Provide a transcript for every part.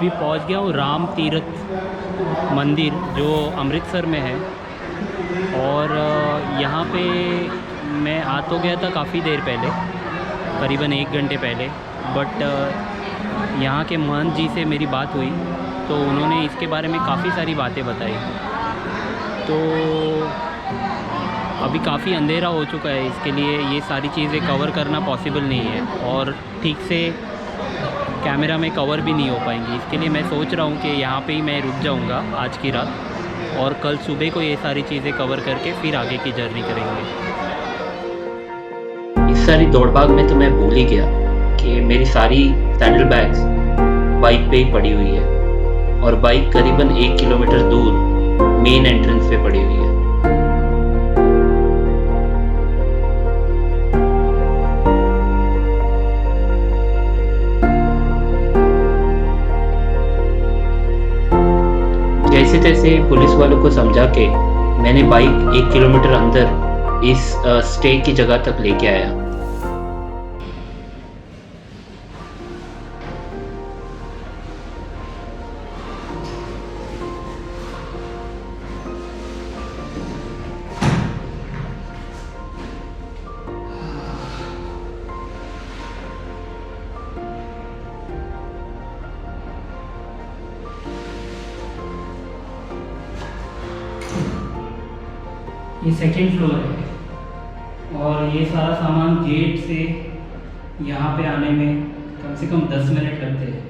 अभी पहुंच गया हूँ राम तीर्थ मंदिर जो अमृतसर में है। और यहाँ पे मैं आ तो गया था काफ़ी देर पहले, करीबन 1 घंटे पहले। बट यहाँ के महंत जी से मेरी बात हुई तो उन्होंने इसके बारे में काफ़ी सारी बातें बताई। तो अभी काफ़ी अंधेरा हो चुका है, इसके लिए ये सारी चीज़ें कवर करना पॉसिबल नहीं है और ठीक से कैमरा में कवर भी नहीं हो पाएंगी। इसके लिए मैं सोच रहा हूँ कि यहाँ पे ही मैं रुक जाऊँगा आज की रात और कल सुबह को ये सारी चीज़ें कवर करके फिर आगे की जर्नी करेंगे। इस सारी दौड़ भाग में तो मैं भूल ही गया कि मेरी सारी सैंडल बैग्स बाइक पे ही पड़ी हुई है और बाइक करीबन 1 किलोमीटर दूर मेन एंट्रेंस पे पड़ी हुई है। जैसे तैसे पुलिस वालों को समझा के मैंने बाइक 1 किलोमीटर अंदर इस स्टे की जगह तक लेके आया। ये सेकेंड फ्लोर है और ये सारा सामान गेट से यहाँ पे आने में कम से कम 10 मिनट लगते हैं।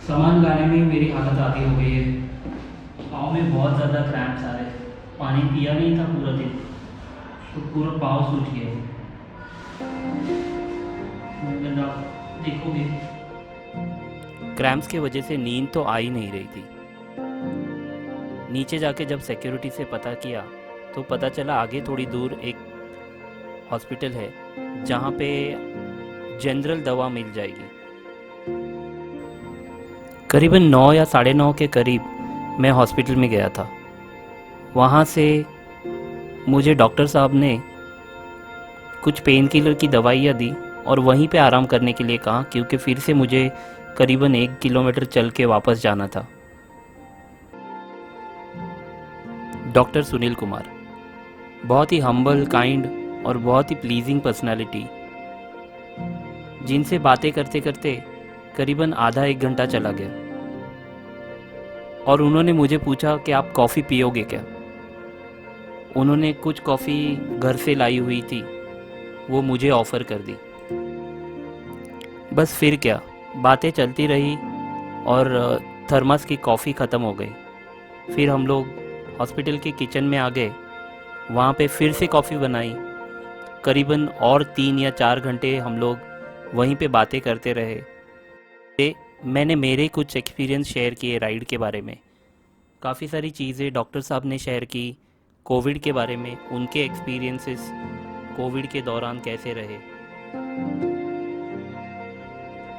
सामान लाने में मेरी हालत आधी हो गई है, पाँव में बहुत ज़्यादा क्रैम्प्स आ रहे हैं। पानी पिया नहीं था पूरा दिन तो पूरा पाँव सूज गया। अगर आप देखोगे क्रैम्प्स की वजह से नींद तो आ ही नहीं रही थी। नीचे जाके जब सिक्योरिटी से पता किया तो पता चला आगे थोड़ी दूर एक हॉस्पिटल है जहाँ पे जनरल दवा मिल जाएगी। करीबन 9 या 9:30 के करीब मैं हॉस्पिटल में गया था। वहाँ से मुझे डॉक्टर साहब ने कुछ पेन किलर की दवाइयाँ दी और वहीं पे आराम करने के लिए कहा, क्योंकि फिर से मुझे करीबन 1 किलोमीटर चल के वापस जाना था। डॉक्टर सुनील कुमार बहुत ही हम्बल, काइंड और बहुत ही प्लीजिंग पर्सनालिटी, जिनसे बातें करते करते करीबन आधा 1 घंटा चला गया। और उन्होंने मुझे पूछा कि आप कॉफ़ी पियोगे क्या। उन्होंने कुछ कॉफ़ी घर से लाई हुई थी, वो मुझे ऑफ़र कर दी। बस फिर क्या, बातें चलती रही और थर्मस की कॉफ़ी ख़त्म हो गई। फिर हम लोग हॉस्पिटल के किचन में आ गए, वहाँ पे फिर से कॉफ़ी बनाई। करीबन और 3 या 4 घंटे हम लोग वहीं पे बातें करते रहे। मैंने मेरे कुछ एक्सपीरियंस शेयर किए राइड के बारे में। काफ़ी सारी चीज़ें डॉक्टर साहब ने शेयर की कोविड के बारे में, उनके एक्सपीरियंसेस कोविड के दौरान कैसे रहे।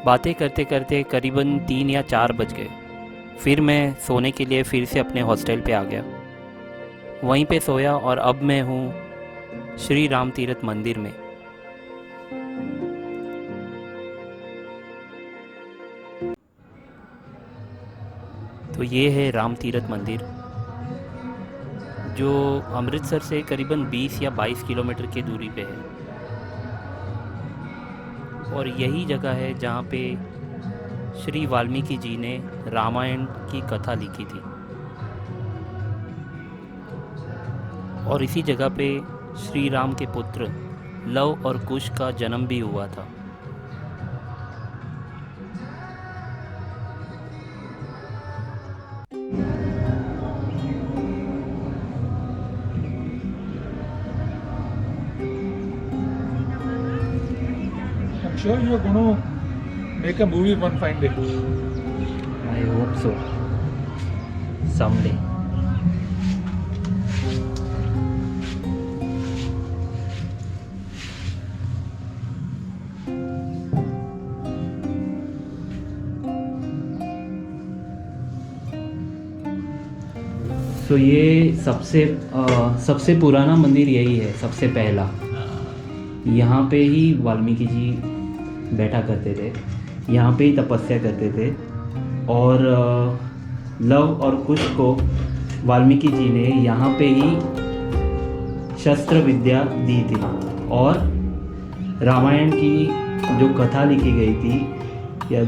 बातें करते करते करीबन 3 या 4 बज गए। फिर मैं सोने के लिए फिर से अपने हॉस्टल पे आ गया, वहीं पे सोया और अब मैं हूँ श्री राम तीर्थ मंदिर में। तो ये है राम तीर्थ मंदिर, जो अमृतसर से करीबन 20 या 22 किलोमीटर की दूरी पे है। और यही जगह है जहाँ पे श्री वाल्मीकि जी ने रामायण की कथा लिखी थी। और इसी जगह पे श्री राम के पुत्र लव और कुश का जन्म भी हुआ था। I'm sure you're going to make a movie one fine day. I hope so. Someday. तो ये सबसे पुराना मंदिर यही है, सबसे पहला। यहाँ पे ही वाल्मीकि जी बैठा करते थे, यहाँ पे ही तपस्या करते थे। और लव और कुश को वाल्मीकि जी ने यहाँ पे ही शस्त्र विद्या दी थी, और रामायण की जो कथा लिखी गई थी या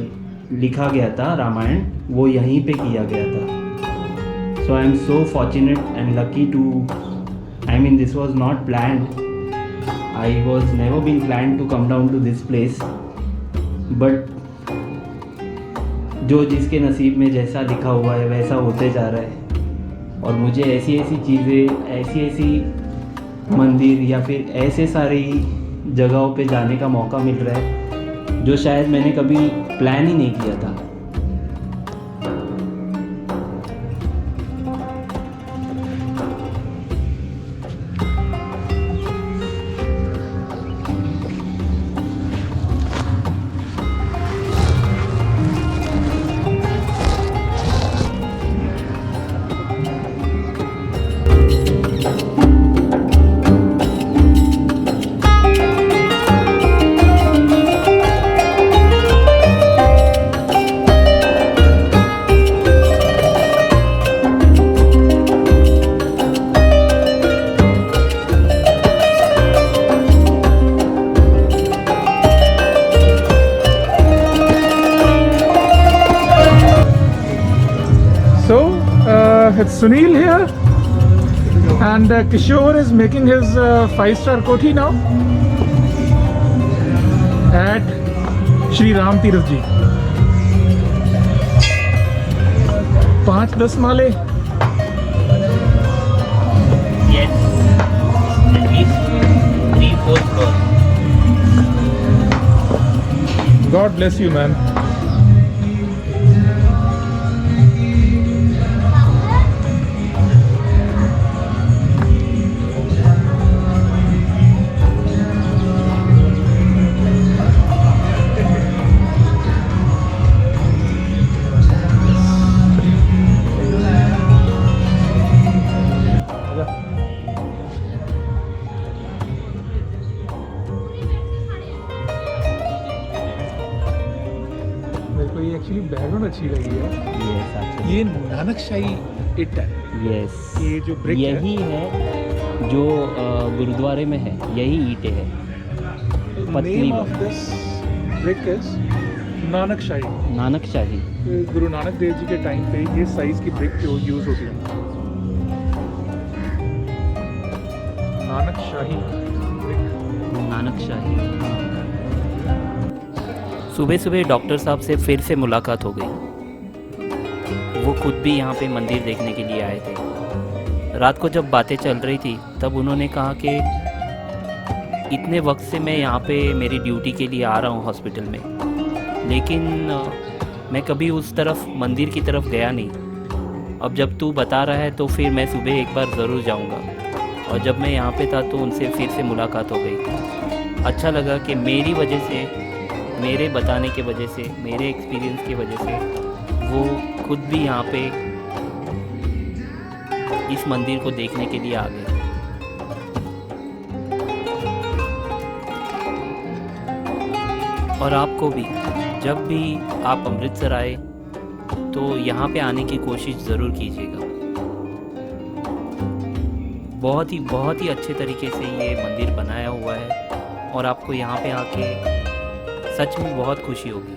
लिखा गया था रामायण, वो यहीं पे किया गया था। So I am so fortunate and lucky to, I mean this was not planned, I was never been plan to come down to this place, but जो जिसके नसीब में जैसा लिखा हुआ है वैसा होते जा रहा है। और मुझे ऐसी ऐसी चीज़ें, ऐसी ऐसी मंदिर या फिर ऐसे सारी जगहों पे जाने का मौका मिल रहा है जो शायद मैंने कभी प्लान ही नहीं किया था। So, it's Sunil here, and Kishore is making his 5-star koti now at Shri Ram Tirth Ji. 5-10 Male. Yes, at least 3-4 crores. God bless you, man. मेरे को ये एक्चुअली बैकग्राउंड अच्छी लगी है। Yes, absolutely. ये नानकशाही इट है। Yes. ये जो brick है। यही है जो गुरुद्वारे में है, यही ईंटें है। पतली नेम ऑफ वाली। This brick is Nanakshahi. Nanakshahi. Guru Nanak Dev ji के टाइम पे ये साइज की ब्रिक जो यूज होती है, नानकशाही ब्रिक। नानकशाही। सुबह सुबह डॉक्टर साहब से फिर से मुलाकात हो गई। वो खुद भी यहाँ पे मंदिर देखने के लिए आए थे। रात को जब बातें चल रही थी तब उन्होंने कहा कि इतने वक्त से मैं यहाँ पे मेरी ड्यूटी के लिए आ रहा हूँ हॉस्पिटल में, लेकिन मैं कभी उस तरफ मंदिर की तरफ गया नहीं। अब जब तू बता रहा है तो फिर मैं सुबह एक बार ज़रूर जाऊँगा। और जब मैं यहाँ पे था तो उनसे फिर से मुलाकात हो गई। अच्छा लगा कि मेरी वजह से, मेरे बताने के वजह से, मेरे एक्सपीरियंस की वजह से वो खुद भी यहाँ पे इस मंदिर को देखने के लिए आ गए। और आपको भी जब भी आप अमृतसर आए तो यहाँ पे आने की कोशिश ज़रूर कीजिएगा। बहुत ही अच्छे तरीके से ये मंदिर बनाया हुआ है और आपको यहाँ पे आके सच में बहुत खुशी होगी।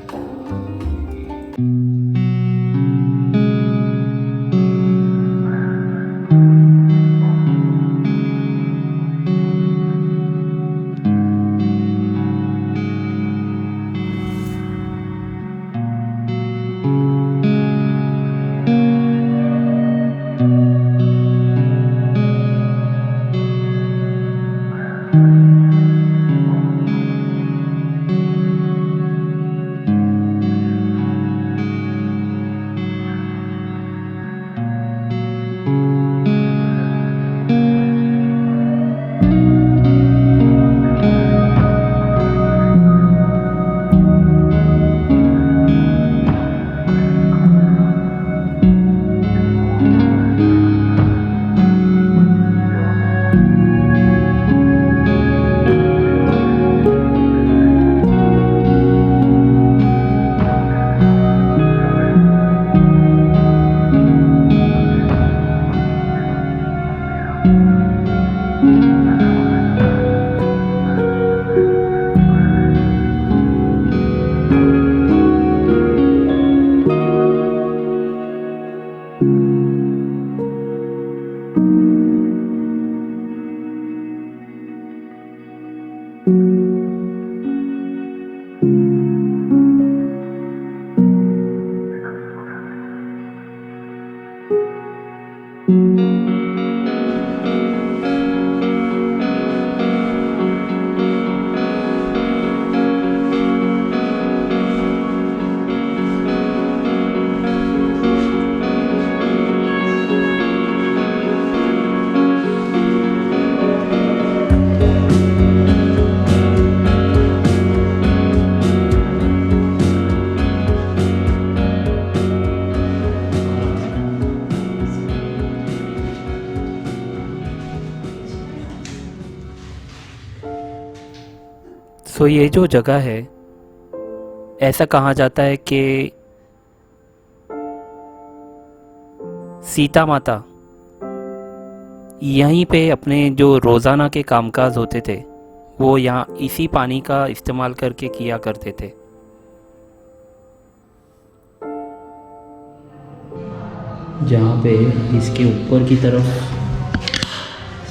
सो ये जो जगह है, ऐसा कहा जाता है कि सीता माता यहीं पे अपने जो रोज़ाना के कामकाज होते थे वो यहाँ इसी पानी का इस्तेमाल करके किया करते थे। जहाँ पे इसके ऊपर की तरफ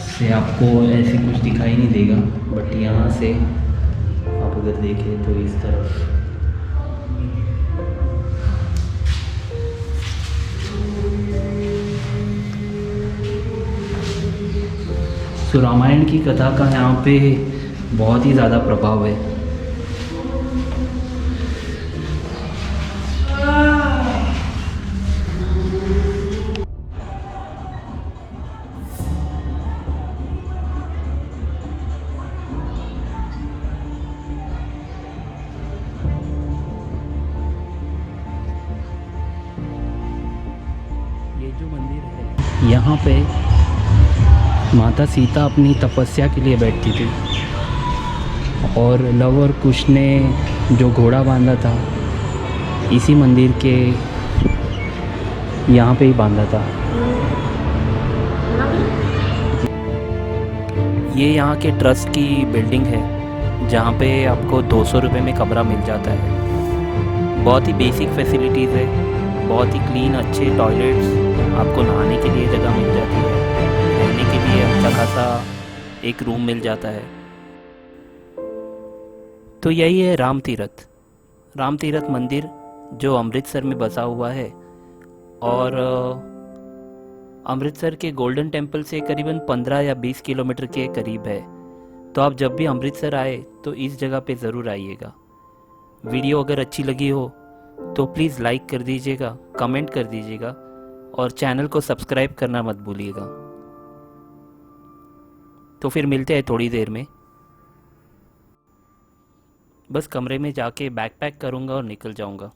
से आपको ऐसे कुछ दिखाई नहीं देगा, बट यहाँ से आप अगर देखें तो इस तरफ सो रामायण की कथा का यहाँ पे बहुत ही ज़्यादा प्रभाव है। ये जो मंदिर है, यहाँ पे माता सीता अपनी तपस्या के लिए बैठती थी और लव और कुश ने जो घोड़ा बांधा था इसी मंदिर के यहाँ पे ही बांधा था। ये यहाँ के ट्रस्ट की बिल्डिंग है जहाँ पे आपको 200 रुपये में कमरा मिल जाता है। बहुत ही बेसिक फैसिलिटीज़ है, बहुत ही क्लीन अच्छे टॉयलेट्स, आपको नहाने के लिए जगह मिल जाती है, रहने के लिए अच्छा खासा एक रूम मिल जाता है। तो यही है राम तीरथ मंदिर जो अमृतसर में बसा हुआ है और अमृतसर के गोल्डन टेम्पल से करीबन 15 या 20 किलोमीटर के करीब है। तो आप जब भी अमृतसर आए तो इस जगह पे ज़रूर आइएगा। वीडियो अगर अच्छी लगी हो तो प्लीज़ लाइक कर दीजिएगा, कमेंट कर दीजिएगा और चैनल को सब्सक्राइब करना मत भूलिएगा। तो फिर मिलते हैं थोड़ी देर में। बस कमरे में जाके बैग पैक करूँगा और निकल जाऊँगा।